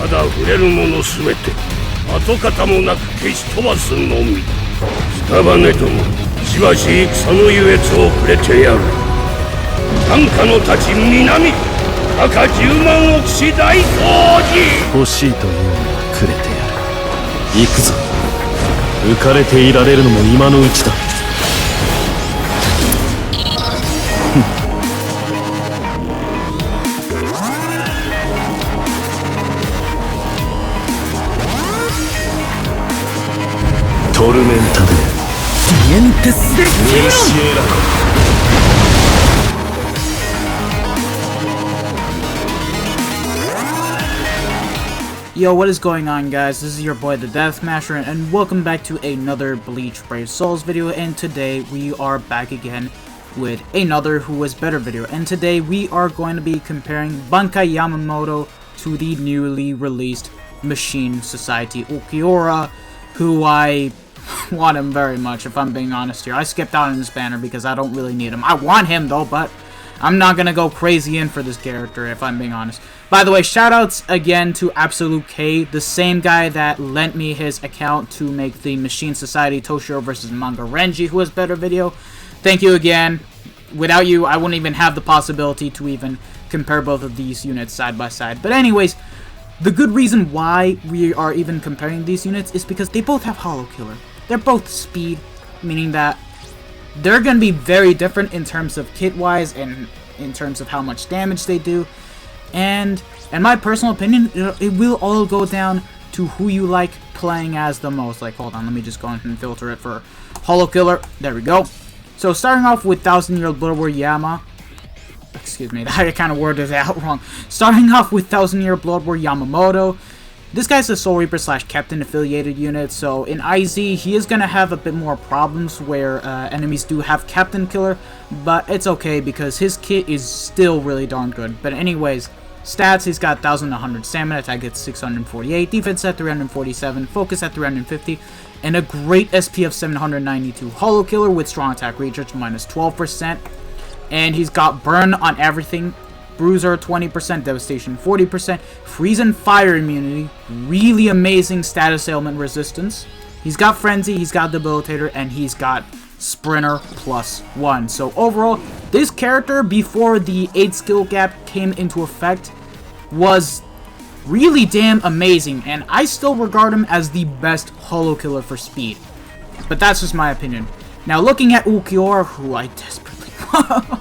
ただ触れるものすべて跡形もなく消し飛ばすのみ。屍ともしばし戦の優越をくれてやる。天下の太刀南赤10万億士大掃除。欲しいというのはくれてやる。行くぞ。浮かれていられるのも今のうちだ。トルメンタでディエンテスでミシエラコ。Yo, what is going on, guys? This is your boy the Deathmasher, and welcome back to another Bleach Brave Souls video. And today we are back again with another Who Was Better video. And today we are going to be comparing Bankai Yamamoto to the newly released Machine Society Ulquiorra, who I want him very much, if I'm being honest here. I skipped out on this banner because I don't really need him. I want him though, but I'm not gonna go crazy in for this character, if I'm being honest. By the way, shoutouts again to Absolute K, the same guy that lent me his account to make the Machine Society Toshiro vs. Manga Renji Who Was Better video. Thank you again. Without you, I wouldn't even have the possibility to even compare both of these units side by side. But anyways, the good reason why we are even comparing these units is because they both have Hollow Killer. They're both speed, meaning that they're going to be very different in terms of kit-wise and in terms of how much damage they do. And in my personal opinion, it will all go down to who you like playing as the most. Like, hold on, let me just go ahead and filter it for Hollow Killer. There we go. So starting off with 1000-Year Blood War Yama. Excuse me, I kind of worded it out wrong. Starting off with 1000-Year Blood War Yamamoto. This guy's a Soul Reaper / Captain affiliated unit, so in IZ he is going to have a bit more problems where enemies do have Captain Killer, but it's okay because his kit is still really darn good. But anyways, stats, he's got 1100 stamina, attack at 648, defense at 347, focus at 350, and a great SP of 792. Hollow Killer with strong attack recharge minus 12%, and he's got burn on everything. Bruiser 20%, Devastation 40%, Freeze and Fire immunity, really amazing status ailment resistance. He's got Frenzy, he's got Debilitator, and he's got Sprinter +1. So overall, this character, before the 8 skill gap came into effect, was really damn amazing, and I still regard him as the best Hollow Killer for speed. But that's just my opinion. Now looking at Ulquiorra, who I desperately want.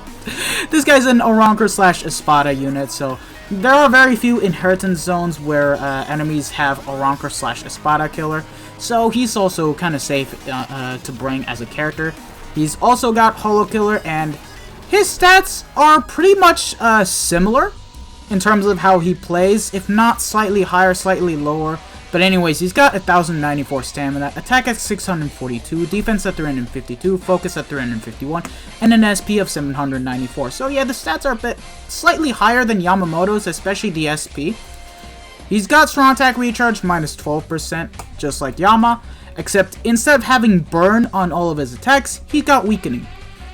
This guy's an Oranker / Espada unit, so there are very few inheritance zones where enemies have Oranker / Espada killer, so he's also kind of safe to bring as a character. He's also got Hollow Killer, and his stats are pretty much similar in terms of how he plays, if not slightly higher, slightly lower. But anyways, he's got 1094 stamina, attack at 642, defense at 352, focus at 351, and an SP of 794. So yeah, the stats are a bit slightly higher than Yamamoto's, especially the SP. He's got strong attack recharge minus 12%, just like Yama, except instead of having burn on all of his attacks, he's got weakening.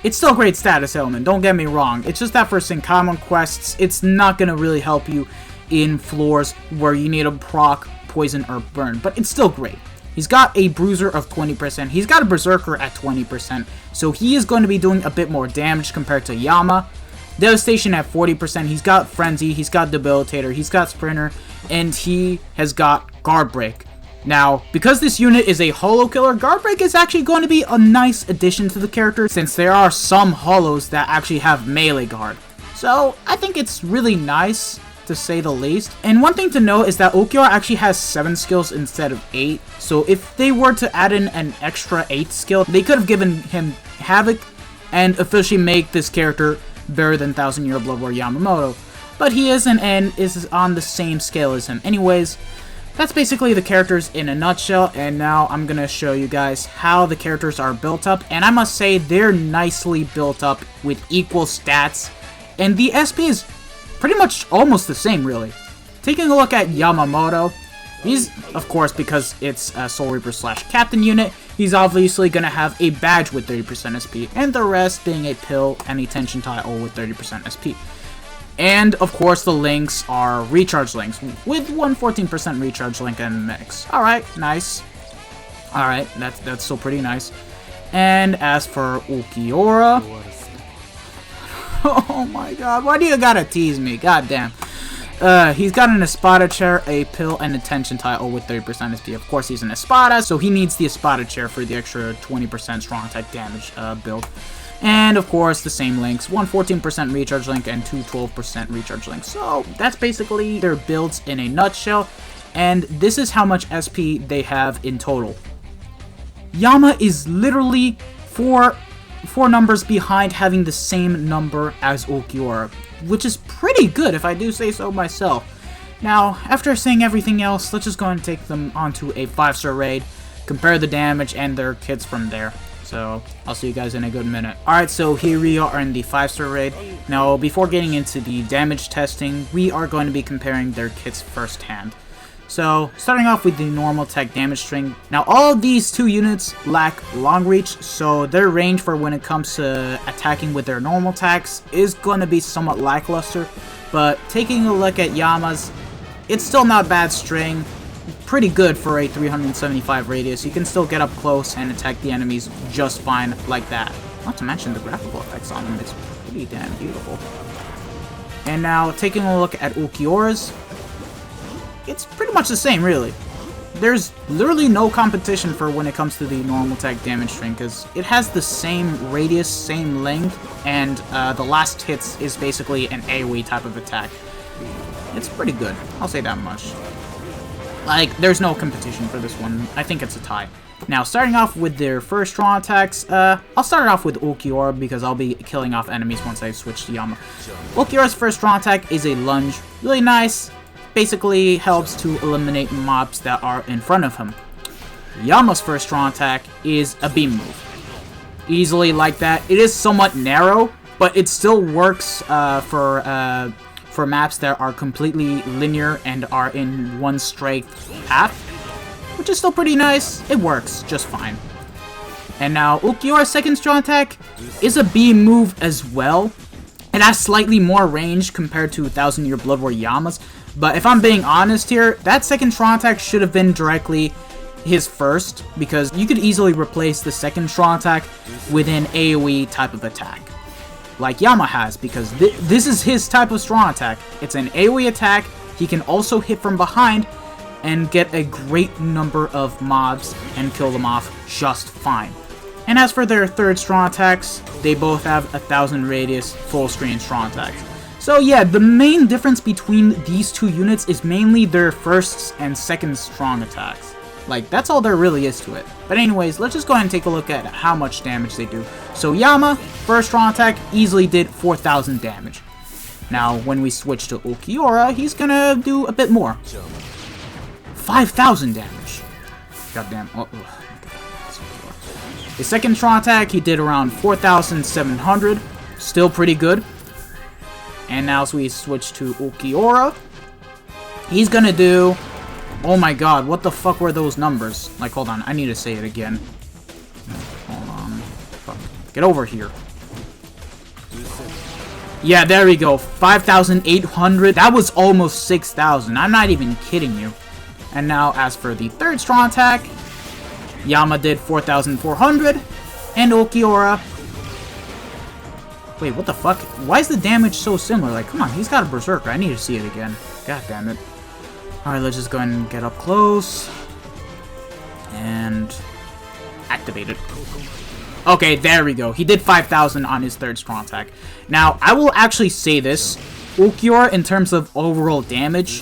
It's still great status element, don't get me wrong. It's just that for Senkaimon quests, it's not going to really help you in floors where you need a proc, poison, or burn, but it's still great. He's got a Bruiser of 20%, he's got a Berserker at 20%, so he is going to be doing a bit more damage compared to Yama. Devastation at 40%, he's got Frenzy, he's got Debilitator, he's got Sprinter, and he has got Guard Break. Now, because this unit is a Hollow Killer, Guard Break is actually going to be a nice addition to the character, since there are some Hollows that actually have melee guard. So, I think it's really nice, to say the least. And one thing to note is that Ulquiorra actually has 7 skills instead of 8, so if they were to add in an extra 8th skill, they could have given him Havoc and officially make this character better than 1000-Year Blood War Yamamoto. But he isn't, and is on the same scale as him. Anyways, that's basically the characters in a nutshell, and now I'm gonna show you guys how the characters are built up, and I must say they're nicely built up with equal stats, and the SP is pretty much almost the same, really. Taking a look at Yamamoto, he's, of course, because it's a Soul Reaper / Captain unit, he's obviously going to have a badge with 30% SP, and the rest being a pill and a tension tie all with 30% SP. And of course the links are recharge links with 114% recharge link in the mix. Alright, nice. Alright, that's still pretty nice. And as for Ulquiorra, oh my god, why do you gotta tease me? God damn. He's got an Espada chair, a pill, and a tension title with 30% SP. Of course, he's an Espada, so he needs the Espada chair for the extra 20% strong attack damage build. And of course, the same links, 114% recharge link and 212% recharge link. So that's basically their builds in a nutshell. And this is how much SP they have in total. Yama is literally four numbers behind having the same number as Ulquiorra, which is pretty good if I do say so myself. Now, after saying everything else, let's just go and take them onto a 5-star raid, compare the damage and their kits from there. So, I'll see you guys in a good minute. Alright, so here we are in the 5-star raid. Now, before getting into the damage testing, we are going to be comparing their kits firsthand. So, starting off with the normal tech damage string. Now, all of these two units lack long reach, so their range for when it comes to attacking with their normal attacks is going to be somewhat lackluster. But taking a look at Yama's, it's still not bad string. Pretty good for a 375 radius. You can still get up close and attack the enemies just fine like that. Not to mention the graphical effects on them, it's pretty damn beautiful. And now, taking a look at Ulquiorra's, it's pretty much the same, really. There's literally no competition for when it comes to the normal attack damage string, because it has the same radius, same length, and the last hits is basically an AoE type of attack. It's pretty good, I'll say that much. Like, there's no competition for this one. I think it's a tie. Now, starting off with their first strong attacks, I'll start it off with Ulquiorra because I'll be killing off enemies once I switch to Yama. Ulquiorra's first strong attack is a lunge. Really nice. Basically helps to eliminate mobs that are in front of him. Yama's first strong attack is a beam move. Easily like that. It is somewhat narrow, but it still works for maps that are completely linear and are in one straight path, which is still pretty nice. It works just fine. And now Ulquiorra's second strong attack is a beam move as well. It has slightly more range compared to 1000 Year Blood War Yama's, but if I'm being honest here, that second strong attack should have been directly his first, because you could easily replace the second strong attack with an AoE type of attack, like Yama has, because this is his type of strong attack. It's an AoE attack. He can also hit from behind and get a great number of mobs and kill them off just fine. And as for their third strong attacks, they both have 1000 radius full screen strong attacks. So yeah, the main difference between these two units is mainly their first and second strong attacks. Like, that's all there really is to it. But anyways, let's just go ahead and take a look at how much damage they do. So Yama, first strong attack, easily did 4000 damage. Now, when we switch to Ulquiorra, he's gonna do a bit more. 5000 damage. Goddamn. Oh, his second strong attack, he did around 4700. Still pretty good. And now as we switch to Ulquiorra, he's gonna do... Oh my god, what the fuck were those numbers? Like, hold on, I need to say it again. Hold on. Fuck. Get over here. Yeah, there we go. 5,800. That was almost 6,000. I'm not even kidding you. And now, as for the third strong attack, Yama did 4,400. And Ulquiorra... Wait, what the fuck? Why is the damage so similar? Like, come on, he's got a Berserker. I need to see it again. God damn it. Alright, let's just go ahead and get up close. And... activate it. Okay, there we go. He did 5,000 on his third strong attack. Now, I will actually say this. Ulquiorra, in terms of overall damage,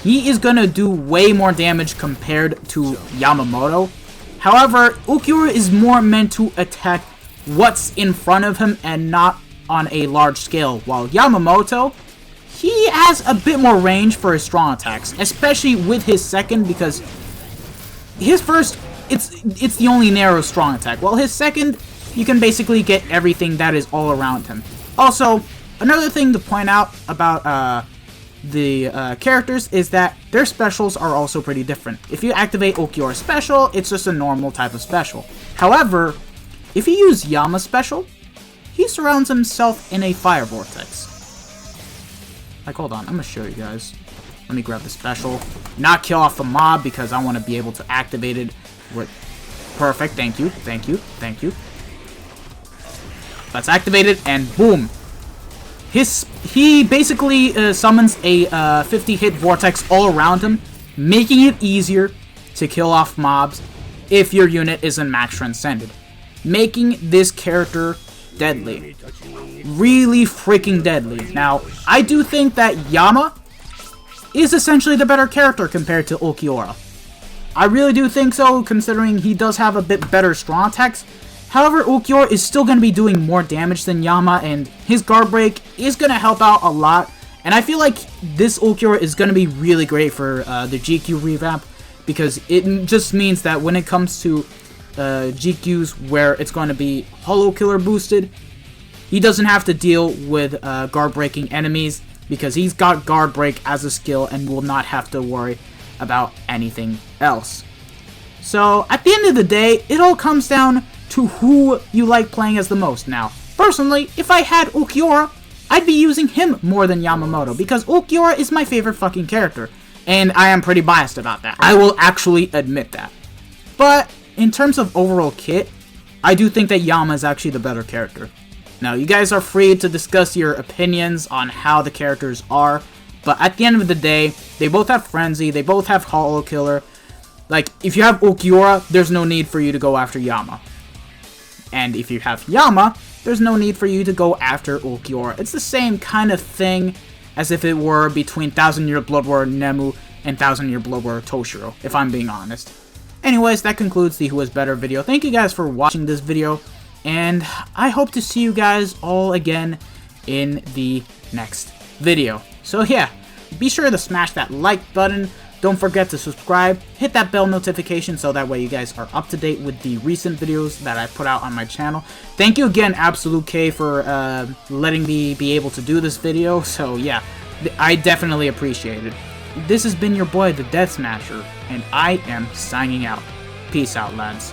he is gonna do way more damage compared to Yamamoto. However, Ulquiorra is more meant to attack what's in front of him and not on a large scale, while Yamamoto, he has a bit more range for his strong attacks, especially with his second, because his first, it's the only narrow strong attack, while his second, you can basically get everything that is all around him. Also, another thing to point out about the characters is that their specials are also pretty different. If you activate Ulquiorra's special, it's just a normal type of special. However, if you use Yama's special, he surrounds himself in a fire vortex. Like, hold on, I'm gonna show you guys. Let me grab the special. Not kill off the mob because I want to be able to activate it with... Perfect, thank you, thank you, thank you. Let's activate it, and boom. He basically summons a 50-hit vortex all around him, making it easier to kill off mobs if your unit isn't max transcended. Making this character deadly. Really freaking deadly. Now, I do think that Yama is essentially the better character compared to Ulquiorra. I really do think so, considering he does have a bit better strong attacks. However, Ulquiorra is still going to be doing more damage than Yama, and his guard break is going to help out a lot. And I feel like this Ulquiorra is going to be really great for the GQ revamp, because it just means that when it comes to GQs where it's going to be Hollow Killer boosted, he doesn't have to deal with guard breaking enemies, because he's got guard break as a skill and will not have to worry about anything else. So at the end of the day, it all comes down to who you like playing as the most. Now, personally, if I had Ulquiorra, I'd be using him more than Yamamoto, because Ulquiorra is my favorite fucking character, and I am pretty biased about that. I will actually admit that. But in terms of overall kit, I do think that Yama is actually the better character. Now, you guys are free to discuss your opinions on how the characters are, but at the end of the day, they both have Frenzy, they both have Hollow Killer. Like, if you have Ulquiorra, there's no need for you to go after Yama. And if you have Yama, there's no need for you to go after Ulquiorra. It's the same kind of thing as if it were between 1000-Year Blood War Nemu and 1000-Year Blood War Toshiro, if I'm being honest. Anyways, that concludes the Who Is Better video. Thank you guys for watching this video, and I hope to see you guys all again in the next video. So yeah, be sure to smash that like button. Don't forget to subscribe, hit that bell notification so that way you guys are up to date with the recent videos that I put out on my channel. Thank you again, Absolute K, for letting me be able to do this video. So yeah, I definitely appreciate it. This has been your boy, the Death Smasher, and I am signing out. Peace out, lads.